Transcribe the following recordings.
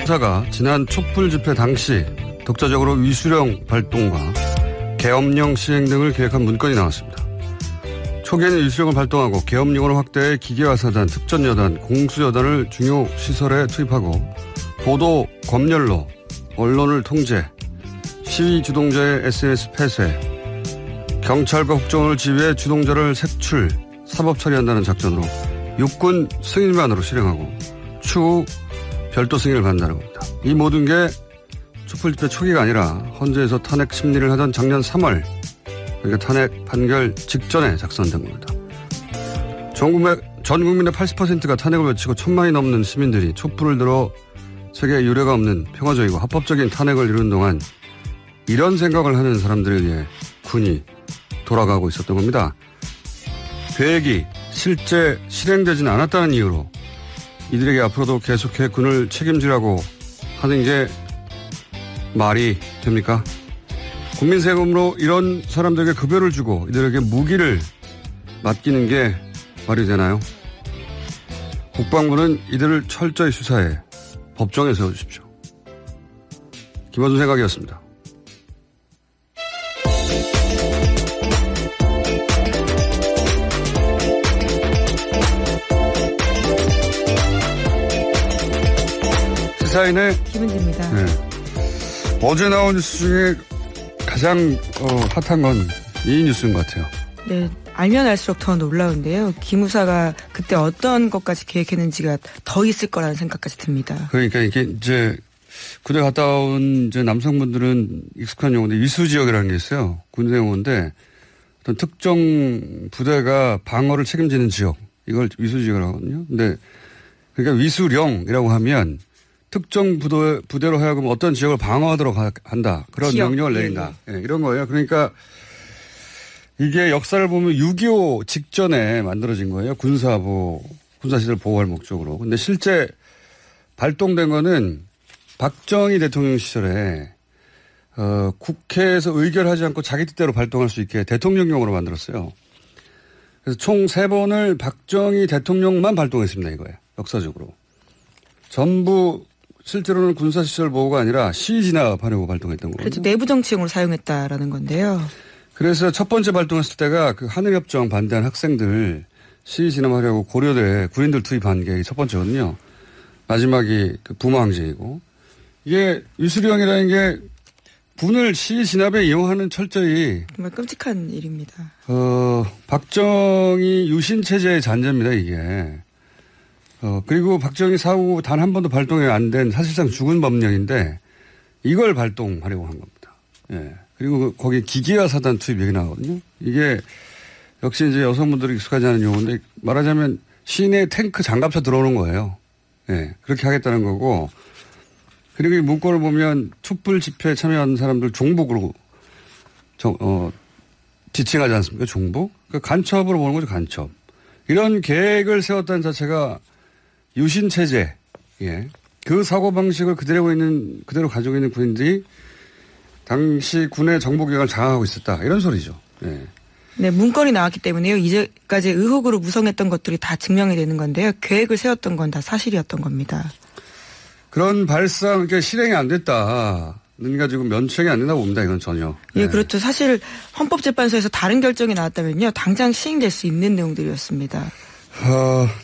수사가 지난 촛불 집회 당시 독자적으로 위수령 발동과 계엄령 시행 등을 계획한 문건이 나왔습니다. 초기에는 위수령을 발동하고 계엄령으로 확대해 기계화사단, 특전여단, 공수여단을 중요 시설에 투입하고 보도 검열로 언론을 통제, 시위 주동자의 SNS 폐쇄, 경찰과 국정원을 지휘해 주동자를 색출, 사법 처리한다는 작전으로 육군 승인만으로 실행하고 추후 별도 승인을 받는다는 겁니다. 이 모든 게 촛불 집회 초기가 아니라 헌재에서 탄핵 심리를 하던 작년 3월, 그러니까 탄핵 판결 직전에 작성된 겁니다. 전 국민의 80%가 탄핵을 외치고 1,000만이 넘는 시민들이 촛불을 들어 세계에 유례가 없는 평화적이고 합법적인 탄핵을 이루는 동안 이런 생각을 하는 사람들에 의해 군이 돌아가고 있었던 겁니다. 계획이 실제 실행되지는 않았다는 이유로 이들에게 앞으로도 계속해 군을 책임지라고 하는 게 말이 됩니까? 국민 세금으로 이런 사람들에게 급여를 주고 이들에게 무기를 맡기는 게 말이 되나요? 국방부는 이들을 철저히 수사해 법정에 세워주십시오. 김원준 생각이었습니다. 시사인의 김은지입니다. 네. 어제 나온 뉴스 중에 가장 핫한 건 이 뉴스인 것 같아요. 네, 알면 알수록 더 놀라운데요. 기무사가 그때 어떤 것까지 계획했는지가 더 있을 거라는 생각까지 듭니다. 그러니까 이게 이제 군대 갔다 온 이제 남성분들은 익숙한 용어인데 위수지역이라는 게 있어요. 군대 용어인데 어떤 특정 부대가 방어를 책임지는 지역, 이걸 위수지역이라고 하거든요. 근데 그러니까 위수령이라고 하면 특정 부대로 하여금 어떤 지역을 방어하도록 한다. 그런 지역. 명령을 내린다. 예, 이런 거예요. 그러니까 이게 역사를 보면 6.25 직전에 만들어진 거예요. 군사시설 보호할 목적으로. 근데 실제 발동된 거는 박정희 대통령 시절에 국회에서 의결하지 않고 자기 뜻대로 발동할 수 있게 대통령령으로 만들었어요. 그래서 총 3번을 박정희 대통령만 발동했습니다. 이거예요. 역사적으로. 전부 실제로는 군사시설 보호가 아니라 시위 진압하려고 발동했던 거예요. 그래서 내부 정치용으로 사용했다라는 건데요. 그래서 첫 번째 발동했을 때가 그 하늘협정 반대한 학생들 시위 진압하려고 고려대 군인들 투입한 게 첫 번째거든요. 마지막이 그 부마항쟁이고. 이게 위수령이라는 게 군을 시위 진압에 이용하는 철저히 정말 끔찍한 일입니다. 박정희 유신 체제의 잔재입니다, 이게. 그리고 박정희 사후 단 한 번도 발동이 안 된 사실상 죽은 법령인데 이걸 발동하려고 한 겁니다. 예. 그리고 거기 기계화 사단 투입 얘기 나오거든요. 이게 역시 이제 여성분들이 익숙하지 않은 용어인데 말하자면 시내 탱크 장갑차 들어오는 거예요. 예. 그렇게 하겠다는 거고. 그리고 이 문건을 보면 촛불 집회에 참여하는 사람들 종북으로 지칭하지 않습니까? 종북? 그러니까 간첩으로 보는 거죠, 간첩. 이런 계획을 세웠다는 자체가 유신 체제, 예. 그 사고방식을 그대로 가지고 있는 군인들이 당시 군의 정보기관을 장악하고 있었다. 이런 소리죠. 예. 네, 문건이 나왔기 때문에요. 이제까지 의혹으로 무성했던 것들이 다 증명이 되는 건데요. 계획을 세웠던 건 다 사실이었던 겁니다. 그런 발상, 그러니까 실행이 안 됐다는 가지고 면책이 안 된다고 봅니다. 이건 전혀. 예, 그렇죠. 사실 헌법재판소에서 다른 결정이 나왔다면요. 당장 시행될 수 있는 내용들이었습니다.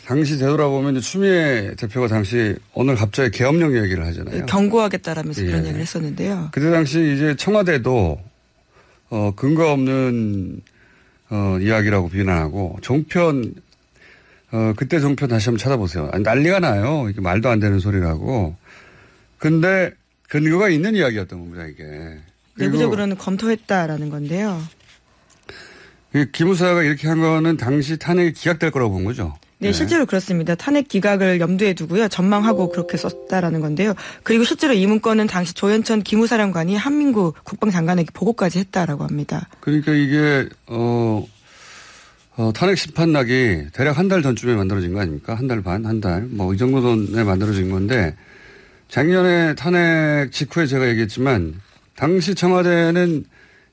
당시 되돌아보면 추미애 대표가 당시 오늘 갑자기 계엄령 얘기를 하잖아요. 경고하겠다라면서 예. 그런 얘기를 했었는데요. 그때 당시 이제 청와대도 근거 없는 이야기라고 비난하고 종편 그때 종편 다시 한번 찾아보세요. 아니, 난리가 나요. 이게 말도 안 되는 소리라고. 근데 근거가 있는 이야기였던 겁니다, 이게. 내부적으로는 검토했다라는 건데요. 기무사가 이렇게 한 거는 당시 탄핵이 기각될 거라고 본 거죠. 네, 실제로 그렇습니다. 탄핵 기각을 염두에 두고요. 전망하고 그렇게 썼다라는 건데요. 그리고 실제로 이 문건은 당시 조현천 기무사령관이 한민구 국방장관에게 보고까지 했다라고 합니다. 그러니까 이게 탄핵 심판락이 대략 한 달 전쯤에 만들어진 거 아닙니까? 한 달 반, 한 달. 뭐 이 정도 전에 만들어진 건데 작년에 탄핵 직후에 제가 얘기했지만 당시 청와대는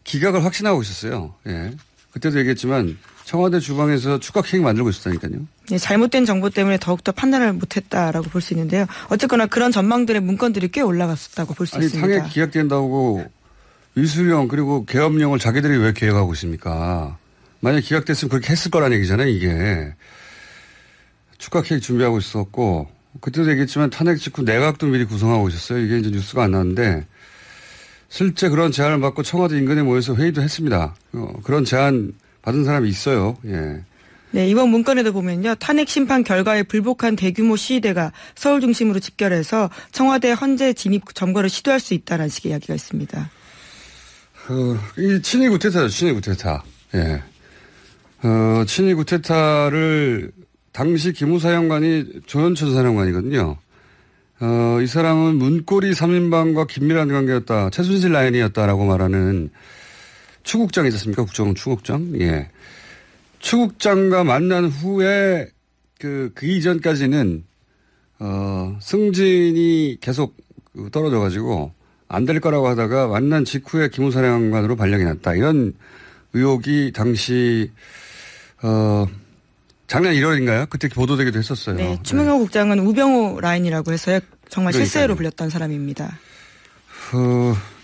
기각을 확신하고 있었어요. 예. 그때도 얘기했지만 청와대 주방에서 추가 케이크 만들고 있었다니까요. 네, 잘못된 정보 때문에 더욱더 판단을 못했다라고 볼 수 있는데요. 어쨌거나 그런 전망들의 문건들이 꽤 올라갔었다고 볼 수 있습니다. 탄핵 기각된다고 위수령 그리고 계엄령을 자기들이 왜 계획하고 있습니까? 만약 기각됐으면 그렇게 했을 거라는 얘기잖아요. 이게. 추가 케이크 준비하고 있었고 그때도 얘기했지만 탄핵 직후 내각도 미리 구성하고 있었어요. 이게 이제 뉴스가 안 나왔는데 실제 그런 제안을 받고 청와대 인근에 모여서 회의도 했습니다. 그런 제안 받은 사람이 있어요. 예. 네, 이번 문건에도 보면요. 탄핵 심판 결과에 불복한 대규모 시위대가 서울 중심으로 집결해서 청와대 헌재 진입 점거를 시도할 수 있다는 식의 이야기가 있습니다. 이 친위 구테타죠. 친위 구테타. 예. 친위 구테타를 당시 기무사령관이 조현천 사령관이거든요. 이 사람은 문고리 3인방과 긴밀한 관계였다. 최순실 라인이었다라고 말하는 추국장 있었습니까? 국정원 추국장? 예. 추국장과 만난 후에 그 이전까지는, 승진이 계속 떨어져가지고 안 될 거라고 하다가 만난 직후에 기무사령관으로 발령이 났다. 이런 의혹이 당시, 작년 1월인가요? 그때 보도되기도 했었어요. 네. 추명호 국장은 우병우 라인이라고 해서 정말 실세로 불렸던 사람입니다.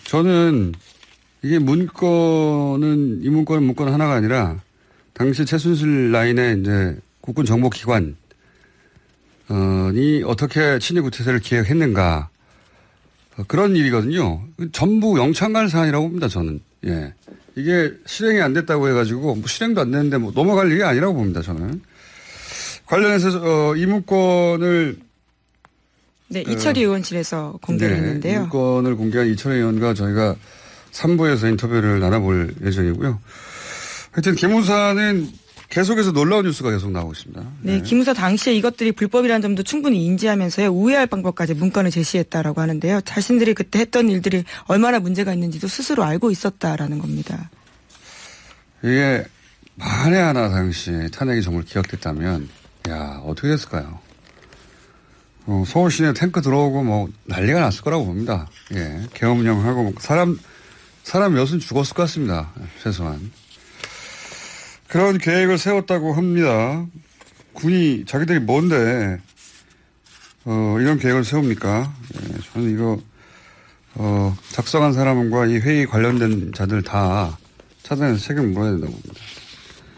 저는 이게 이 문건은 문건 하나가 아니라 당시 최순실 라인의 이제 국군 정보기관이 어떻게 친위 구태세를 기획했는가 그런 일이거든요. 전부 영창갈 사안이라고 봅니다. 저는. 예. 이게 실행이 안 됐다고 해가지고 뭐 실행도 안 됐는데 뭐 넘어갈 일이 아니라고 봅니다. 저는. 관련해서 이 문건을 네, 이철희 의원실에서 공개를 했는데요. 이 문건을 공개한 이철희 의원과 저희가 3부에서 인터뷰를 나눠볼 예정이고요. 하여튼 기무사는 계속해서 놀라운 뉴스가 계속 나오고 있습니다. 네, 기무사 당시에 이것들이 불법이라는 점도 충분히 인지하면서요. 우회할 방법까지 문건을 제시했다라고 하는데요. 자신들이 그때 했던 일들이 얼마나 문제가 있는지도 스스로 알고 있었다라는 겁니다. 이게 만에 하나 당시 탄핵이 정말 기각됐다면 야 어떻게 됐을까요? 서울 시내 탱크 들어오고 뭐 난리가 났을 거라고 봅니다. 예, 계엄령하고 사람 몇은 죽었을 것 같습니다. 최소한. 그런 계획을 세웠다고 합니다. 군이 자기들이 뭔데 이런 계획을 세웁니까? 예, 저는 이거 작성한 사람과 이 회의 관련된 자들 다 차단해서 책임을 물어야 된다고 봅니다.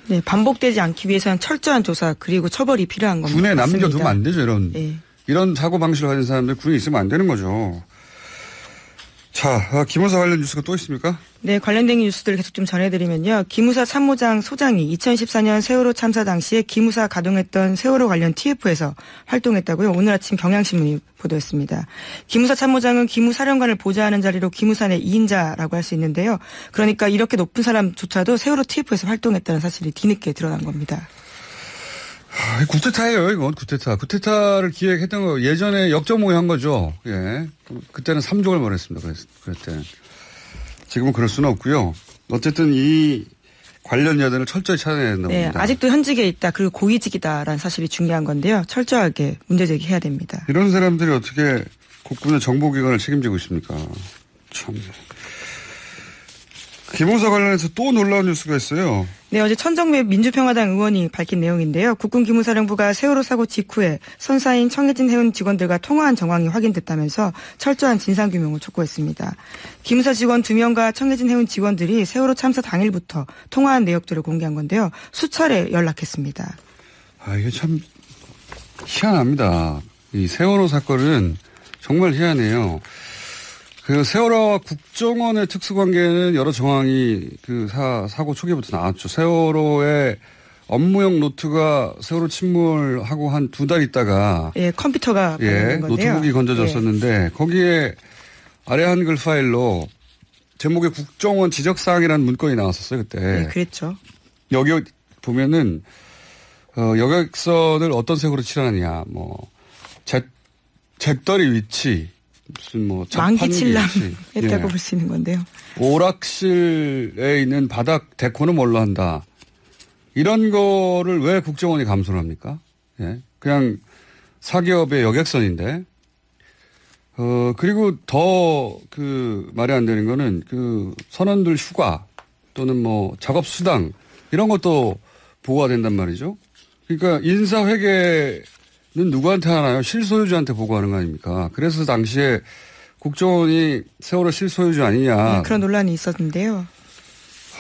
네, 반복되지 않기 위해서는 철저한 조사 그리고 처벌이 필요한 겁니다. 군에 남겨두면 안 되죠. 네. 이런 사고방식을 가진 사람들 군에 있으면 안 되는 거죠. 자, 기무사 관련 뉴스가 또 있습니까? 네, 관련된 뉴스들을 계속 좀 전해드리면요. 기무사 참모장 소장이 2014년 세월호 참사 당시에 기무사 가동했던 세월호 관련 TF에서 활동했다고요. 오늘 아침 경향신문이 보도했습니다. 기무사 참모장은 기무사령관을 보좌하는 자리로 기무사 내 2인자라고 할 수 있는데요. 그러니까 이렇게 높은 사람조차도 세월호 TF에서 활동했다는 사실이 뒤늦게 드러난 겁니다. 구테타예요, 이건 구테타. 구테타를 기획했던 거 예전에 역정모의 한 거죠. 예. 그때는 3족을 말했습니다. 그랬을 지금은 그럴 수는 없고요. 어쨌든 이 관련 여단을 철저히 찾아내야 된다고 네, 봅니다. 아직도 현직에 있다. 그리고 고위직이다라는 사실이 중요한 건데요. 철저하게 문제 제기해야 됩니다. 이런 사람들이 어떻게 국군의 정보기관을 책임지고 있습니까? 참. 기무사 관련해서 또 놀라운 뉴스가 있어요. 네, 어제 천정배 민주평화당 의원이 밝힌 내용인데요. 국군 기무사령부가 세월호 사고 직후에 선사인 청해진 해운 직원들과 통화한 정황이 확인됐다면서 철저한 진상규명을 촉구했습니다. 기무사 직원 2명과 청해진 해운 직원들이 세월호 참사 당일부터 통화한 내역들을 공개한 건데요. 수차례 연락했습니다. 이게 참 희한합니다. 이 세월호 사건은 정말 희한해요. 그 세월호와 국정원의 특수관계는 여러 정황이 그 사고 초기부터 나왔죠. 세월호의 업무용 노트가 세월호 침몰하고 한 2달 있다가 예, 컴퓨터가 건데요. 노트북이 건져졌었는데 거기에 아래 한글 파일로 제목에 국정원 지적사항이라는 문건이 나왔었어요. 그때. 네, 그랬죠. 여기 보면은 여객선을 어떤 색으로 칠하느냐 잿더리 위치 무슨 만기칠람 했다고 볼 수 있는 건데요. 오락실에 있는 바닥 데코는 뭘로 한다. 이런 거를 왜 국정원이 감소를 합니까? 예. 그냥 사기업의 여객선인데. 그리고 더 말이 안 되는 거는 선원들 휴가 또는 작업 수당 이런 것도 보고가 된단 말이죠. 그러니까 인사회계는 누구한테 하나요? 실소유주한테 보고하는 거 아닙니까? 그래서 당시에 국정원이 세월호 실소유주 아니냐. 네, 그런 논란이 있었는데요.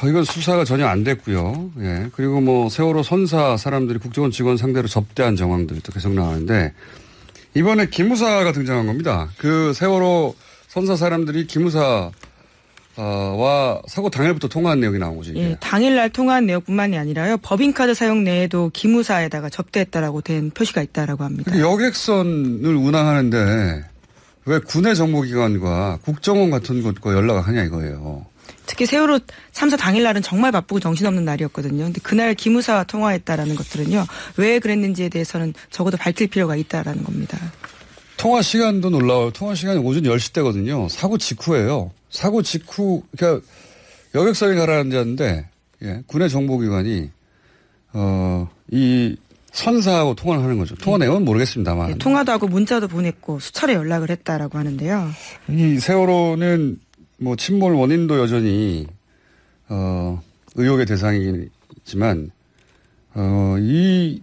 이건 수사가 전혀 안 됐고요. 예. 그리고 뭐 세월호 선사 사람들이 국정원 직원 상대로 접대한 정황들도 계속 나오는데 이번에 기무사가 등장한 겁니다. 그 세월호 선사 사람들이 기무사 와 사고 당일부터 통화한 내용이 나온 거죠. 이게. 예, 당일날 통화한 내용뿐만이 아니라요. 법인카드 사용 내에도 기무사에다가 접대했다라고 된 표시가 있다라고 합니다. 여객선을 운항하는데 왜 군의 정보기관과 국정원 같은 곳과 연락을 하냐 이거예요. 특히 세월호 참사 당일날은 정말 바쁘고 정신없는 날이었거든요. 근데 그날 기무사와 통화했다라는 것들은요. 왜 그랬는지에 대해서는 적어도 밝힐 필요가 있다라는 겁니다. 통화 시간도 놀라워요. 통화 시간이 오전 10시 때거든요. 사고 직후예요. 사고 직후, 그러니까 여객선이 가라앉았는데, 예, 군의 정보기관이, 이 선사하고 통화를 하는 거죠. 통화 내용은 모르겠습니다만. 네, 통화도 하고 문자도 보냈고 수차례 연락을 했다라고 하는데요. 이 세월호는 뭐 침몰 원인도 여전히, 의혹의 대상이지만, 이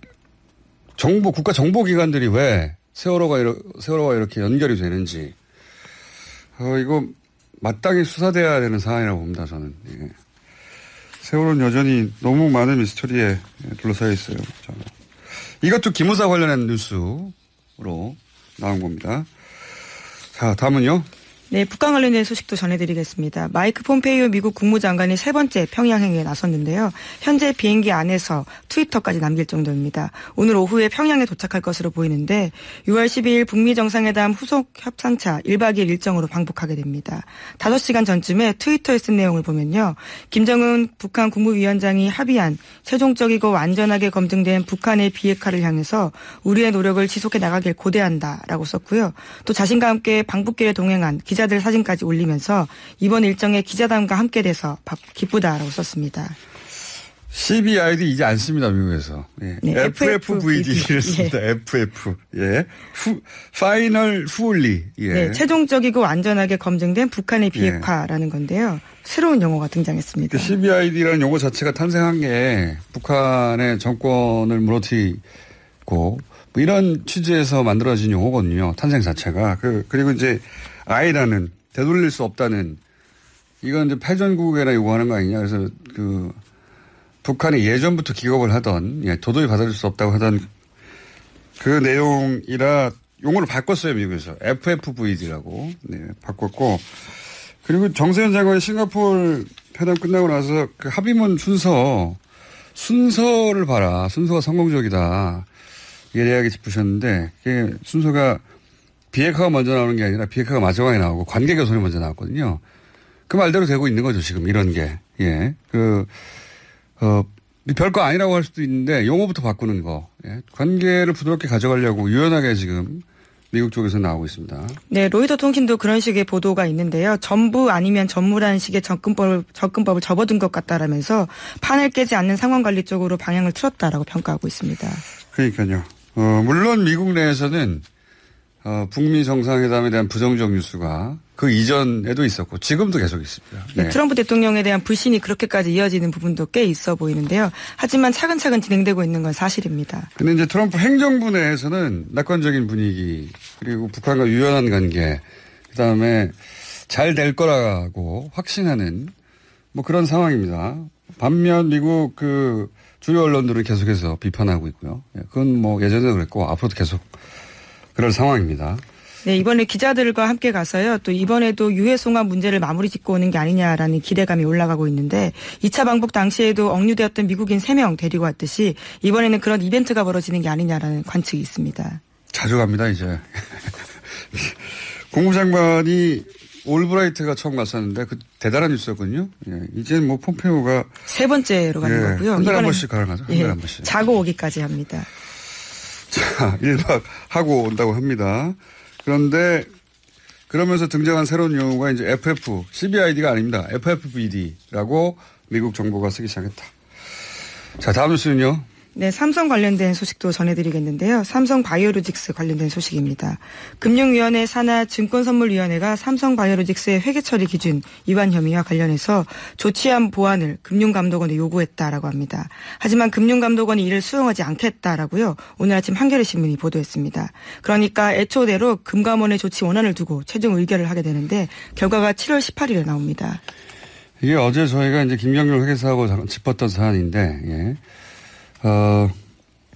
국가 정보기관들이 왜 세월호가 이렇게 연결이 되는지, 이거 마땅히 수사돼야 되는 사안이라고 봅니다, 저는. 예. 세월호는 여전히 너무 많은 미스터리에 둘러싸여 있어요. 이것도 기무사 관련한 뉴스로 나온 겁니다. 자, 다음은요. 네, 북한 관련된 소식도 전해드리겠습니다. 마이크 폼페이오 미국 국무장관이 세 번째 평양행에 나섰는데요. 현재 비행기 안에서 트위터까지 남길 정도입니다. 오늘 오후에 평양에 도착할 것으로 보이는데 6월 12일 북미 정상회담 후속 협상차 1박 2일 일정으로 방북하게 됩니다. 5시간 전쯤에 트위터에 쓴 내용을 보면요. 김정은 북한 국무위원장이 합의한 최종적이고 완전하게 검증된 북한의 비핵화를 향해서 우리의 노력을 지속해 나가길 고대한다라고 썼고요. 또 자신과 함께 방북길에 동행한 기자들 사진까지 올리면서 이번 일정에 기자단과 함께 돼서 기쁘다라고 썼습니다. CBID 이제 안 씁니다, 미국에서. 예. 네, FFVD를 씁니다. 예. FF. 예. 파이널 풀리. 예. 네, 최종적이고 완전하게 검증된 북한의 비핵화라는 건데요. 새로운 용어가 등장했습니다. CBID라는 용어 자체가 탄생한 게 북한의 정권을 무너뜨리고 뭐 이런 취지에서 만들어진 용어거든요. 탄생 자체가. 그리고 이제 I라는 되돌릴 수 없다는 이건 이제 패전국에나 요구하는 거 아니냐. 그래서 북한이 예전부터 기겁을 하던 도저히 받아들일 수 없다고 하던 그 내용이라 용어를 바꿨어요. 미국에서. FFVD라고 바꿨고 그리고 정세현 장관이 싱가포르 회담 끝나고 나서 그 합의문 순서를 봐라. 순서가 성공적이다. 예리하게 짚으셨는데 그게 순서가 비핵화가 먼저 나오는 게 아니라 비핵화가 마지막에 나오고 관계 개선이 먼저 나왔거든요. 그 말대로 되고 있는 거죠, 지금 이런 게. 예. 별거 아니라고 할 수도 있는데 용어부터 바꾸는 거. 예. 관계를 부드럽게 가져가려고 유연하게 지금 미국 쪽에서 나오고 있습니다. 네, 로이터 통신도 그런 식의 보도가 있는데요. 전부 아니면 전무라는 식의 접근법을 접어든 것 같다라면서 판을 깨지 않는 상황 관리 쪽으로 방향을 틀었다라고 평가하고 있습니다. 그러니까요. 물론 미국 내에서는 북미 정상회담에 대한 부정적 뉴스가 그 이전에도 있었고 지금도 계속 있습니다. 네. 트럼프 대통령에 대한 불신이 그렇게까지 이어지는 부분도 꽤 있어 보이는데요. 하지만 차근차근 진행되고 있는 건 사실입니다. 그런데 이제 트럼프 행정부 내에서는 낙관적인 분위기 그리고 북한과 유연한 관계 그다음에 잘 될 거라고 확신하는 뭐 그런 상황입니다. 반면 미국 주요 언론들은 계속해서 비판하고 있고요. 그건 뭐 예전에도 그랬고 앞으로도 계속 그럴 상황입니다. 네, 이번에 기자들과 함께 가서요. 또 이번에도 유해 송환 문제를 마무리 짓고 오는 게 아니냐라는 기대감이 올라가고 있는데 2차 방북 당시에도 억류되었던 미국인 3명 데리고 왔듯이 이번에는 그런 이벤트가 벌어지는 게 아니냐라는 관측이 있습니다. 자주 갑니다, 이제. 국무장관이 올브라이트가 처음 갔었는데 그 대단한 뉴스였거든요. 예, 이제는 뭐 폼페오가 세 번째로 가는 거고요. 한 달에 한 번씩 가능하죠. 한 달에 한 번씩. 자고 오기까지 합니다. 자, 1박 하고 온다고 합니다. 그런데 그러면서 등장한 새로운 용어가 이제 CBID가 아닙니다. FFVD라고 미국 정부가 쓰기 시작했다. 자, 다음 뉴스는요. 네, 삼성 관련된 소식도 전해드리겠는데요. 삼성 바이오로직스 관련된 소식입니다. 금융위원회 산하 증권선물위원회가 삼성 바이오로직스의 회계처리 기준 위반 혐의와 관련해서 조치안 보완을 금융감독원에 요구했다라고 합니다. 하지만 금융감독원이 이를 수용하지 않겠다라고요. 오늘 아침 한겨레 신문이 보도했습니다. 그러니까 애초대로 금감원의 조치 원안을 두고 최종 의결을 하게 되는데 결과가 7월 18일에 나옵니다. 이게 어제 저희가 이제 김경률 회계사하고 짚었던 사안인데, 예.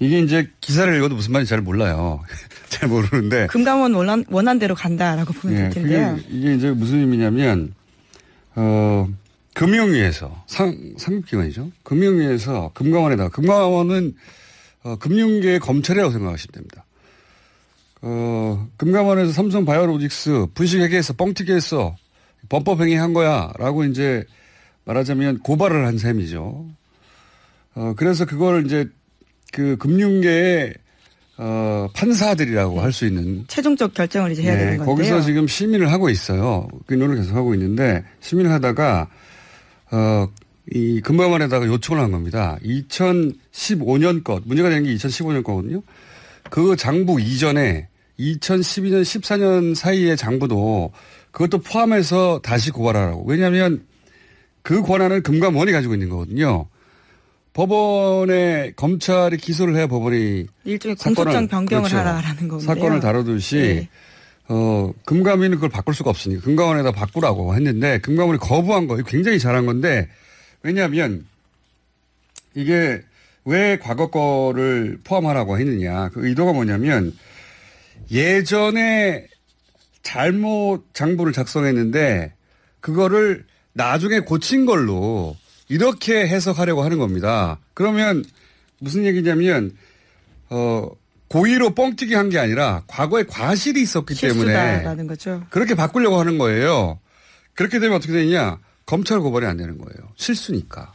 이게 이제 기사를 읽어도 무슨 말인지 잘 몰라요. 잘 모르는데. 금감원 원안대로 간다라고 보면 될 텐데요. 이게 이제 무슨 의미냐면, 금융위에서, 상급기관이죠. 금융위에서 금감원에다가, 금감원은, 금융계의 검찰이라고 생각하시면 됩니다. 금감원에서 삼성 바이오로직스 분식회계에서 뻥튀기해서 범법행위한 거야. 라고 이제 말하자면 고발을 한 셈이죠. 그래서 그걸 이제 그 금융계의 판사들이라고 할 수 있는 최종적 결정을 이제 해야 되는 건데요. 거기서 지금 심의를 하고 있어요. 의논을 계속 하고 있는데 심의를 하다가 이 금감원에다가 요청을 한 겁니다. 2015년 것 문제가 된 게 2015년 거거든요. 그 장부 이전에 2012년 14년 사이의 장부도 그것도 포함해서 다시 고발하라고. 왜냐하면 그 권한을 금감원이 가지고 있는 거거든요. 법원에 검찰이 기소를 해야 법원이 일종의 공소장 변경을 그렇죠. 하라라는 건데요. 사건을 다루듯이 네. 금감위는 그걸 바꿀 수가 없으니까 금감원에다 바꾸라고 했는데 금감원이 거부한 거 굉장히 잘한 건데 왜냐하면 이게 왜 과거 거를 포함하라고 했느냐. 그 의도가 뭐냐면 예전에 잘못 장부를 작성했는데 그거를 나중에 고친 걸로 이렇게 해석하려고 하는 겁니다. 그러면 무슨 얘기냐면 고의로 뻥튀기 한 게 아니라 과거에 과실이 있었기 때문에 거죠. 그렇게 바꾸려고 하는 거예요. 그렇게 되면 어떻게 되느냐. 검찰 고발이 안 되는 거예요. 실수니까.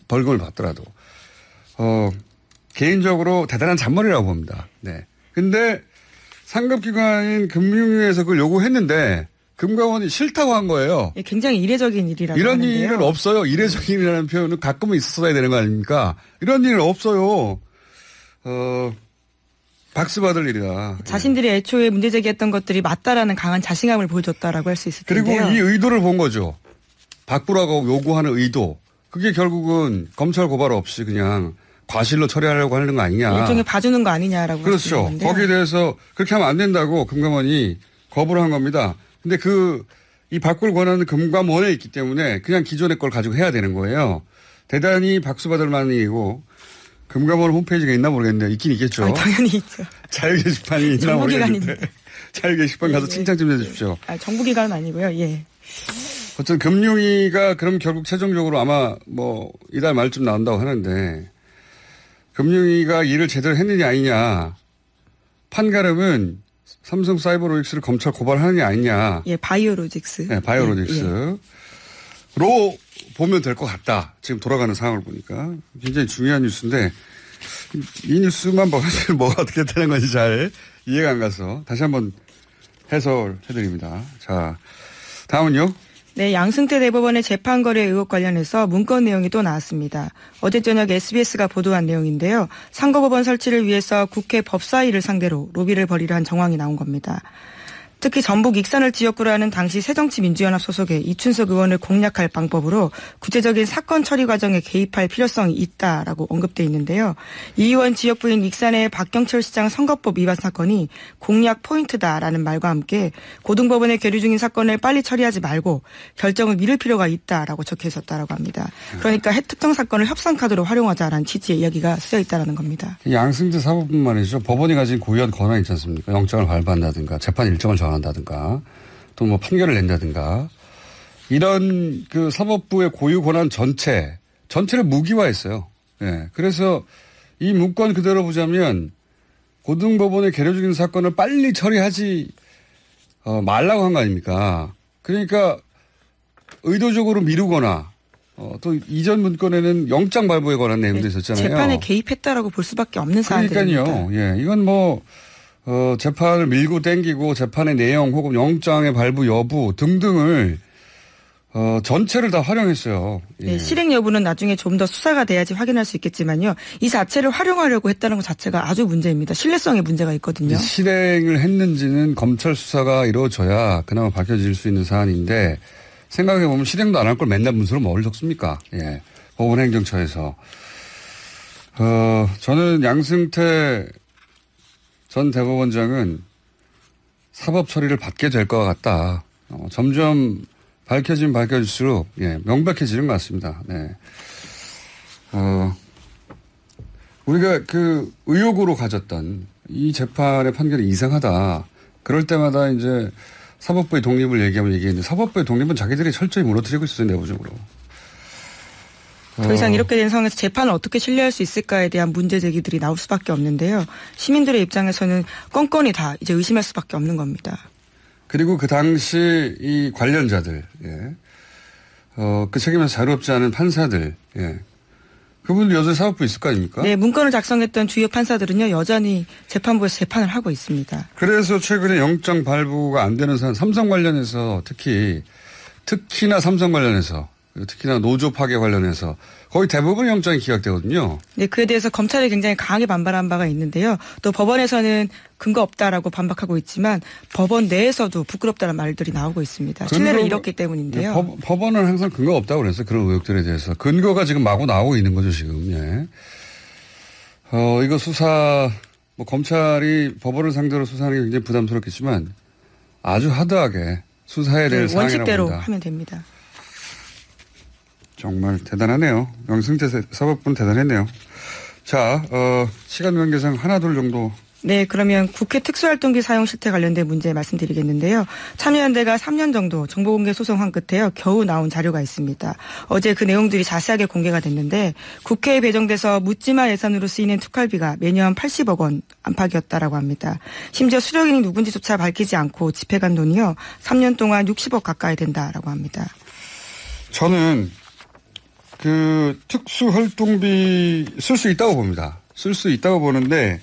벌금을 받더라도. 개인적으로 대단한 잔머리라고 봅니다. 네. 근데 상급기관인 금융위에서 그걸 요구했는데 금감원이 싫다고 한 거예요. 예, 굉장히 이례적인 일이라고 이런 하는데요. 일은 없어요. 이례적인 일이라는 표현은 가끔은 있었어야 되는 거 아닙니까? 이런 일은 없어요. 박수 받을 일이다. 자신들이 애초에 문제 제기했던 것들이 맞다라는 강한 자신감을 보여줬다라고 할 수 있을 텐데요. 그리고 이 의도를 본 거죠. 바꾸라고 요구하는 의도. 그게 결국은 검찰 고발 없이 그냥 과실로 처리하려고 하는 거 아니냐. 일종의 봐주는 거 아니냐라고. 그렇죠. 거기에 대해서 그렇게 하면 안 된다고 금감원이 거부를 한 겁니다. 근데 이 바꿀 권한은 금감원에 있기 때문에 그냥 기존의 걸 가지고 해야 되는 거예요. 대단히 박수 받을 만한 일이고 금감원 홈페이지가 있나 모르겠는데 있긴 있겠죠. 아, 당연히 있죠. 자유 게시판이 있나 모르겠는데. 자유 게시판 가서 예, 칭찬 좀 해주십시오. 아, 정부기관은 아니고요. 예. 어쨌든 금융위가 그럼 결국 최종적으로 아마 이달 말쯤 나온다고 하는데 금융위가 일을 제대로 했느냐 아니냐 판가름은 삼성 사이버로직스를 검찰 고발하느냐 아니냐. 예, 바이오로직스. 네, 바이오로직스로 보면 될 것 같다. 지금 돌아가는 상황을 보니까 굉장히 중요한 뉴스인데 이 뉴스만 사실 뭐가 어떻게 되는 건지 잘 이해가 안 가서 다시 한번 해설해드립니다. 자, 다음은요. 네, 양승태 대법원의 재판 거래 의혹 관련해서 문건 내용이 또 나왔습니다. 어제 저녁 SBS가 보도한 내용인데요. 상고법원 설치를 위해서 국회 법사위를 상대로 로비를 벌이려 한 정황이 나온 겁니다. 특히 전북 익산을 지역구로 하는 당시 새정치민주연합 소속의 이춘석 의원을 공략할 방법으로 구체적인 사건 처리 과정에 개입할 필요성이 있다라고 언급돼 있는데요. 이 의원 지역구인 익산의 박경철 시장 선거법 위반 사건이 공략 포인트다라는 말과 함께 고등법원에 계류 중인 사건을 빨리 처리하지 말고 결정을 미룰 필요가 있다라고 적혀 있었다라고 합니다. 그러니까 특정 사건을 협상카드로 활용하자라는 취지의 이야기가 쓰여 있다라는 겁니다. 양승태 사법뿐 말이죠. 법원이 가진 고유한 권한이 있지 않습니까? 영장을 발부한다든가 재판 일정을 정한다든가 또 판결을 낸다든가 이런 그 사법부의 고유 권한 전체를 무기화했어요. 예. 그래서 이 문건 그대로 보자면 고등법원에 계류 중인 사건을 빨리 처리하지 말라고 한 거 아닙니까? 그러니까 의도적으로 미루거나 또 이전 문건에는 영장 발부에 관한 내용도 있었잖아요. 재판에 개입했다라고 볼 수밖에 없는 사안들입니다. 그러니까요. 예. 이건 재판을 밀고 땡기고 재판의 내용 혹은 영장의 발부 여부 등등을 전체를 다 활용했어요. 예. 네, 실행 여부는 나중에 좀 더 수사가 돼야지 확인할 수 있겠지만요. 이 자체를 활용하려고 했다는 것 자체가 아주 문제입니다. 신뢰성에 문제가 있거든요. 실행을 했는지는 검찰 수사가 이루어져야 그나마 밝혀질 수 있는 사안인데 생각해보면 실행도 안 할 걸 맨날 문서로 뭘 적습니까? 예. 법원행정처에서. 저는 양승태 전 대법원장은 사법 처리를 받게 될 것 같다. 점점 밝혀질수록, 예, 명백해지는 것 같습니다. 네. 우리가 그 의혹으로 가졌던 이 재판의 판결이 이상하다. 그럴 때마다 이제 사법부의 독립을 얘기했는데 사법부의 독립은 자기들이 철저히 무너뜨리고 있어요, 내부적으로. 더 이상 이렇게 된 상황에서 재판을 어떻게 신뢰할 수 있을까에 대한 문제 제기들이 나올 수밖에 없는데요. 시민들의 입장에서는 건건이 다 이제 의심할 수밖에 없는 겁니다. 그리고 그 당시 이 관련자들, 예. 그 책임에서 자유롭지 않은 판사들, 예. 그분들 여전히 사법부에 있을 거 아닙니까? 네, 문건을 작성했던 주요 판사들은요, 여전히 재판부에서 재판을 하고 있습니다. 그래서 최근에 영장 발부가 안 되는 사안, 삼성 관련해서 특히나 삼성 관련해서, 특히나 노조 파괴 관련해서 거의 대부분 영장이 기각되거든요. 네, 그에 대해서 검찰이 굉장히 강하게 반발한 바가 있는데요. 또 법원에서는 근거 없다라고 반박하고 있지만 법원 내에서도 부끄럽다는 말들이 나오고 있습니다. 신뢰를 잃었기 때문인데요. 법원은 항상 근거 없다고 그랬어요. 그런 의혹들에 대해서. 근거가 지금 마구 나오고 있는 거죠, 지금. 예. 이거 수사, 검찰이 법원을 상대로 수사하는 게 굉장히 부담스럽겠지만 아주 하드하게 수사해야 될 상황이라고 원칙대로 봅니다. 하면 됩니다. 정말 대단하네요. 양승태 사법부는 대단했네요. 자, 시간 관계상 하나 둘 정도. 네, 그러면 국회 특수활동비 사용 실태 관련된 문제 말씀드리겠는데요. 참여연대가 3년 정도 정보공개 소송한 끝에요. 겨우 나온 자료가 있습니다. 어제 그 내용들이 자세하게 공개가 됐는데 국회에 배정돼서 묻지마 예산으로 쓰이는 특활비가 매년 80억 원 안팎이었다라고 합니다. 심지어 수령인이 누군지조차 밝히지 않고 집행한 돈이요. 3년 동안 60억 가까이 된다라고 합니다. 저는 그 특수활동비 쓸 수 있다고 봅니다. 쓸 수 있다고 보는데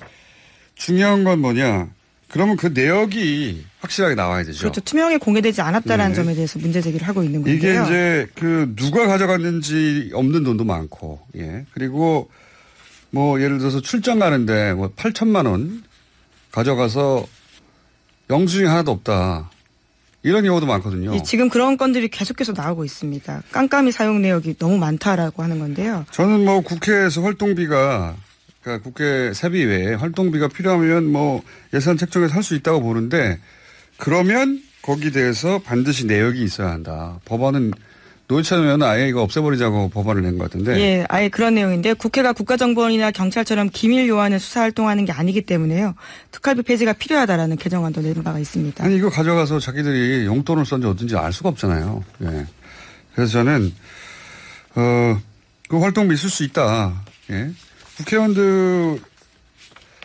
중요한 건 뭐냐. 그러면 그 내역이 확실하게 나와야 되죠. 그렇죠. 투명하게 공개되지 않았다라는 점에 대해서 문제 제기를 하고 있는 건데요. 이게 이제 그 누가 가져갔는지 없는 돈도 많고, 예. 그리고 예를 들어서 출장 가는데 8천만 원 가져가서 영수증이 하나도 없다. 이런 경우도 많거든요. 예, 지금 그런 건들이 계속해서 나오고 있습니다. 깜깜이 사용 내역이 너무 많다라고 하는 건데요. 저는 국회에서 활동비가, 그러니까 국회 세비 외에 활동비가 필요하면 예산 책정해서 할 수 있다고 보는데 그러면 거기에 대해서 반드시 내역이 있어야 한다. 법안은 노회찬 의원은 아예 이거 없애버리자고 법안을 낸 것 같은데. 예, 아예 그런 내용인데 국회가 국가정보원이나 경찰처럼 기밀 요한을 수사활동하는 게 아니기 때문에요. 특활비 폐지가 필요하다라는 개정안도 낸 바가 있습니다. 아니 이거 가져가서 자기들이 용돈을 썼는지 어딘지 알 수가 없잖아요. 예. 그래서 저는 그 활동비 쓸 수 있다. 예. 국회의원들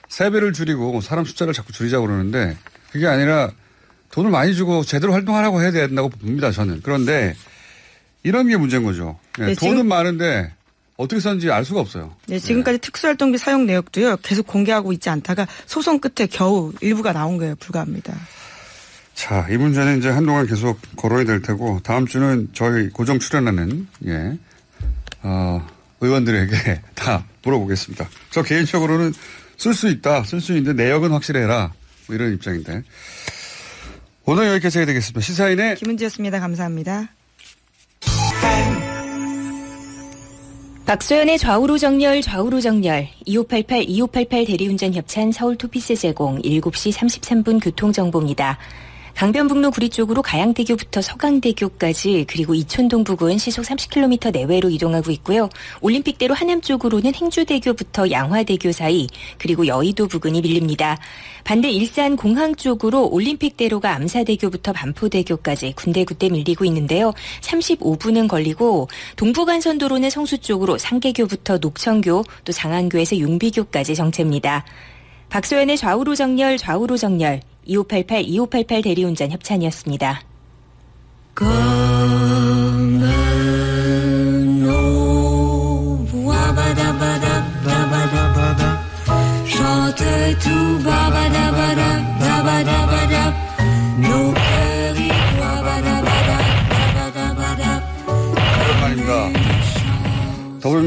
세배를 줄이고 사람 숫자를 자꾸 줄이자고 그러는데 그게 아니라 돈을 많이 주고 제대로 활동하라고 해야 된다고 봅니다. 저는. 그런데 이런 게 문제인 거죠. 네, 네, 돈은 많은데 어떻게 썼는지 알 수가 없어요. 네, 지금까지 네. 특수활동비 사용 내역도요. 계속 공개하고 있지 않다가 소송 끝에 겨우 일부가 나온 거예요. 불가합니다. 자, 이 문제는 이제 한동안 계속 거론이 될 테고 다음 주는 저희 고정 출연하는 의원들에게 다 물어보겠습니다. 저 개인적으로는 쓸 수 있다. 쓸 수 있는데 내역은 확실해라. 이런 입장인데. 오늘 여기까지 해야 되겠습니다. 시사인의 김은지였습니다. 감사합니다. 박소연의 좌우로 정렬 2588 대리운전 협찬 서울 투피스 제공 7시 33분 교통정보입니다. 강변북로 구리 쪽으로 가양대교부터 서강대교까지 그리고 이촌동 부근 시속 30km 내외로 이동하고 있고요. 올림픽대로 하남 쪽으로는 행주대교부터 양화대교 사이 그리고 여의도 부근이 밀립니다. 반대 일산 공항 쪽으로 올림픽대로가 암사대교부터 반포대교까지 군데군데 밀리고 있는데요. 35분은 걸리고 동부간선도로는 성수 쪽으로 상계교부터 녹천교 또 장안교에서 용비교까지 정체입니다. 박소연의 좌우로 정렬 2588 대리운전 협찬이었습니다.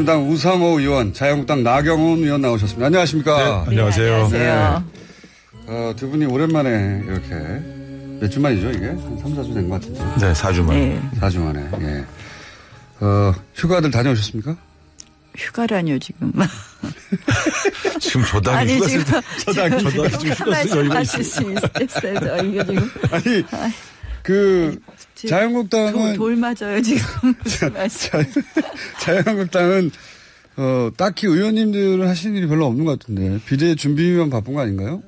더불어민주당 우상호 의원, 자유한국당 나경원 의원 나오셨습니다. 안녕하십니까? 네, 안녕하세요. 네, 안녕하세요. 네. 두 분이 오랜만에 이렇게 몇 주 만이죠, 이게? 한 3, 4주 된 것 같은데. 네, 4주 만에. 네. 4주 만에, 예. 휴가들 다녀오셨습니까? 휴가라뇨 지금. 지금 저당이 아니 휴가 지금 저당이 지금 휴가 쓸 여유가 하실 수 있어요. 저희가 지금 아니, 자유한국당은. 돌 맞아요 지금. 자유한국당은, 딱히 의원님들은 하시는 일이 별로 없는 것 같은데, 비대위 준비만 바쁜 거 아닌가요?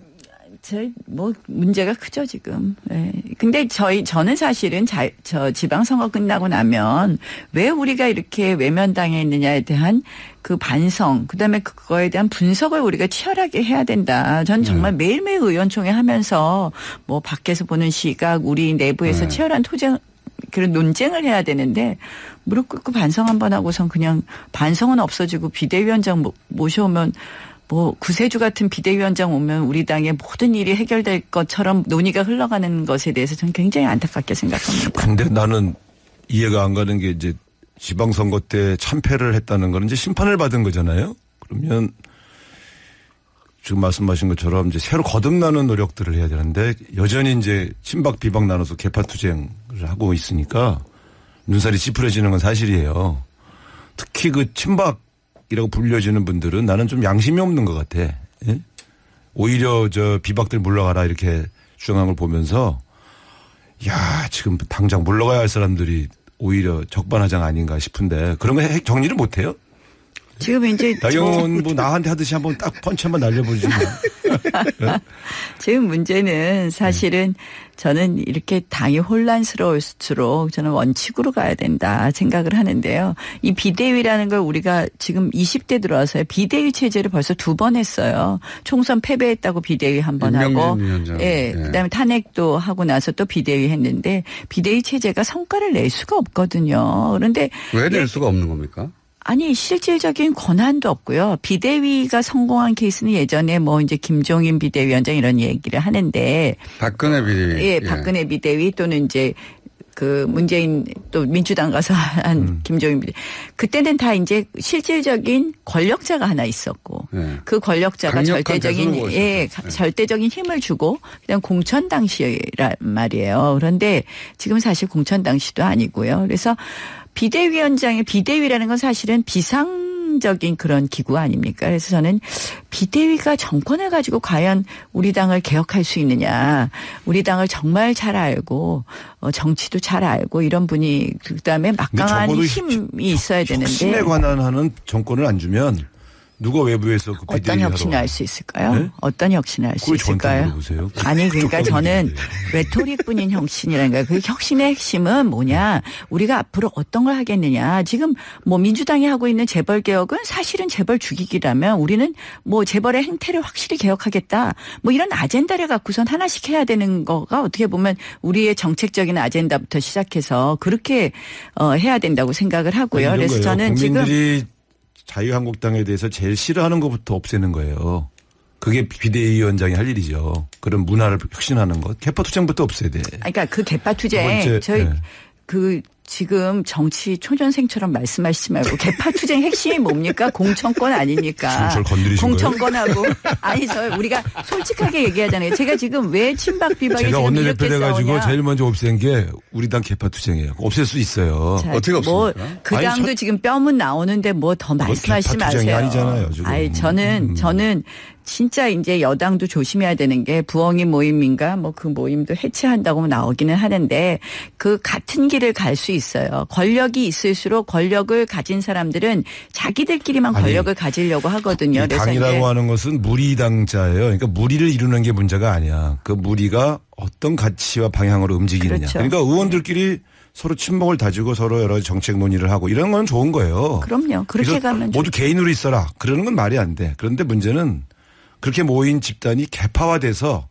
문제가 크죠 지금. 네. 근데 저는 사실은 지방선거 끝나고 나면 왜 우리가 이렇게 외면당해 있느냐에 대한 그 반성, 그다음에 그거에 대한 분석을 우리가 치열하게 해야 된다. 전 정말 매일매일 의원총회 하면서 뭐 밖에서 보는 시각, 우리 내부에서 치열한 그런 논쟁을 해야 되는데 무릎 꿇고 반성 한번 하고선 그냥 반성은 없어지고 비대위원장 모셔오면 뭐 구세주 같은 비대위원장 오면 우리 당의 모든 일이 해결될 것처럼 논의가 흘러가는 것에 대해서 저는 굉장히 안타깝게 생각합니다. 근데 나는 이해가 안 가는 게 이제 지방선거 때 참패를 했다는 건 이제 심판을 받은 거잖아요. 그러면 지금 말씀하신 것처럼 이제 새로 거듭나는 노력들을 해야 되는데 여전히 이제 친박 비박 나눠서 개파투쟁을 하고 있으니까 눈살이 찌푸려지는 건 사실이에요. 특히 그 친박이라고 불려지는 분들은 나는 좀 양심이 없는 것 같아. 예? 오히려 비박들 물러가라 이렇게 주장한 걸 보면서 야 지금 당장 물러가야 할 사람들이 오히려 적반하장 아닌가 싶은데 그런 거 정리를 못 해요? 지금 이제 나경원 뭐 나한테 하듯이 한번 딱 펀치 한번 날려보지 뭐. 지금 문제는 사실은 저는 이렇게 당이 혼란스러울수록 저는 원칙으로 가야 된다 생각을 하는데요. 이 비대위라는 걸 우리가 지금 20대 들어와서 비대위 체제를 벌써 2번 했어요. 총선 패배했다고 비대위 한 번 하고, 예, 그다음에 탄핵도 하고 나서 또 비대위 했는데 비대위 체제가 성과를 낼 수가 없거든요. 그런데 왜 낼 수가 없는 겁니까? 아니 실질적인 권한도 없고요. 비대위가 성공한 케이스는 예전에 뭐 이제 김종인 비대위원장 이런 얘기를 하는데 박근혜 비대위. 예, 박근혜 비대위 또는 이제 그 문재인 또 민주당 가서 한 김종인 비대위. 그때는 다 이제 실질적인 권력자가 하나 있었고 그 권력자가 절대적인 절대적인 힘을 주고 그다음 공천 당시란 말이에요. 그런데 지금 사실 공천 당시도 아니고요. 그래서 비대위라는 건 사실은 비상적인 그런 기구 아닙니까? 그래서 저는 비대위가 정권을 가지고 과연 우리 당을 개혁할 수 있느냐. 우리 당을 정말 잘 알고 정치도 잘 알고 이런 분이 그다음에 막강한 힘이 있어야 되는데. 혁신에 관한 하는 정권을 안 주면 누가 외부에서 그 어떤 혁신을 할 수 있을까요? 네? 어떤 혁신을 할 수 있을까요? 아니 그러니까 저는 레토릭뿐인 혁신이라는 거예요. 그 혁신의 핵심은 뭐냐. 우리가 앞으로 어떤 걸 하겠느냐. 지금 뭐 민주당이 하고 있는 재벌 개혁은 사실은 재벌 죽이기라면 우리는 뭐 재벌의 행태를 확실히 개혁하겠다. 뭐 이런 아젠다를 갖고선 하나씩 해야 되는 거가 어떻게 보면 우리의 정책적인 아젠다부터 시작해서 그렇게 해야 된다고 생각을 하고요. 그래서 저는 국민들이 지금 자유한국당에 대해서 제일 싫어하는 것부터 없애는 거예요. 그게 비대위원장이 할 일이죠. 그런 문화를 혁신하는 것. 개파투쟁부터 없애야 돼. 그러니까 그 개파투쟁 저희 지금 정치 초년생처럼 말씀하시지 말고 개파투쟁 핵심이 뭡니까? 공천권 아닙니까? 지금 저를 건드리신 공천권하고 아니 우리가 솔직하게 얘기하잖아요. 제가 지금 왜 친박 비박이 제가 지금 이렇게 원내대표 돼가지고 제일 먼저 없앤 게 우리 당 개파투쟁이에요. 없앨 수 있어요. 자, 어떻게 없습니까? 그 당도 지금 뼈문 나오는데 뭐 더 말씀하시지 마세요. 아니잖아요. 지금. 아니 저는 진짜 이제 여당도 조심해야 되는 게 부엉이 모임인가 뭐 그 모임도 해체한다고 나오기는 하는데 그 같은 길을 갈 수 있어요. 권력이 있을수록 권력을 가진 사람들은 자기들끼리만 권력을 가지려고 하거든요. 그래서 당이라고 하는 것은 무리당자예요. 그러니까 무리를 이루는 게 문제가 아니야. 그 무리가 어떤 가치와 방향으로 움직이느냐. 그렇죠. 그러니까 의원들끼리 서로 친목을 다지고 서로 여러 가지 정책 논의를 하고 이런 건 좋은 거예요. 그럼요. 그렇게 가면 모두 개인으로 있어라. 그러는 건 말이 안 돼. 그런데 문제는 그렇게 모인 집단이 개파화돼서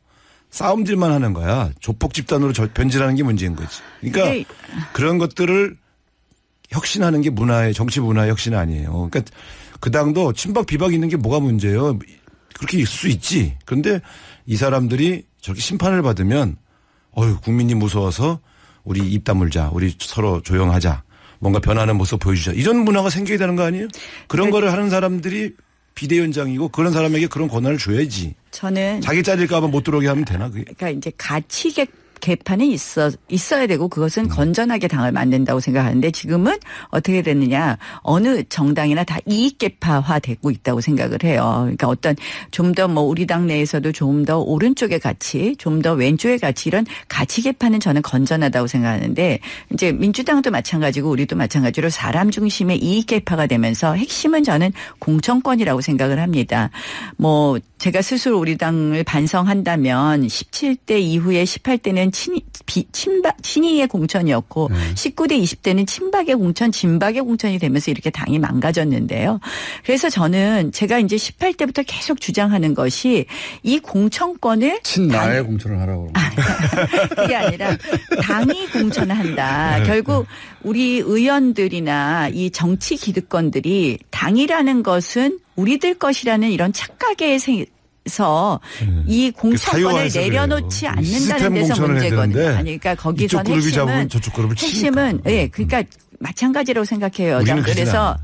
싸움질만 하는 거야. 조폭 집단으로 변질하는 게 문제인 거지. 그러니까 그런 것들을 혁신하는 게 정치 문화의 혁신 아니에요. 그러니까 그 당도 친박 비박 있는 게 뭐가 문제예요. 그렇게 있을 수 있지. 그런데 이 사람들이 저렇게 심판을 받으면 국민이 무서워서 우리 입 다물자. 우리 서로 조용하자. 뭔가 변하는 모습 보여주자. 이런 문화가 생겨야 되는 거 아니에요? 그런 거를 하는 사람들이 비대위원장이고 그런 사람에게 그런 권한을 줘야지. 저는 자기 잘릴까 봐 못 들어오게 하면 되나 그게. 그러니까 이제 가치 개판이 있어야 되고 그것은 건전하게 당을 만든다고 생각하는데 지금은 어떻게 됐느냐. 어느 정당이나 다 이익 개파화되고 있다고 생각을 해요. 그러니까 어떤 좀 더 뭐 우리 당 내에서도 좀 더 오른쪽의 가치, 좀 더 왼쪽의 가치 이런 가치 개판은 저는 건전하다고 생각하는데 이제 민주당도 마찬가지고 우리도 마찬가지로 사람 중심의 이익 개파가 되면서 핵심은 저는 공천권이라고 생각을 합니다. 뭐 제가 스스로 우리 당을 반성한다면 17대 이후에 18대는 친이의 공천이었고 19대 20대는 친박의 공천, 진박의 공천이 되면서 이렇게 당이 망가졌는데요. 그래서 저는 제가 이제 18대부터 계속 주장하는 것이 이 공천권을 친나의 공천을 하라고. 그게 아니라 당이 공천을 한다. 결국 우리 의원들이나 이 정치 기득권들이 당이라는 것은 우리들 것이라는 이런 착각에 이 공천권을 내려놓지 않는다는 데서 문제거든요. 아니, 그러니까 거기서 핵심은 예, 그러니까 마찬가지라고 생각해요. 그래서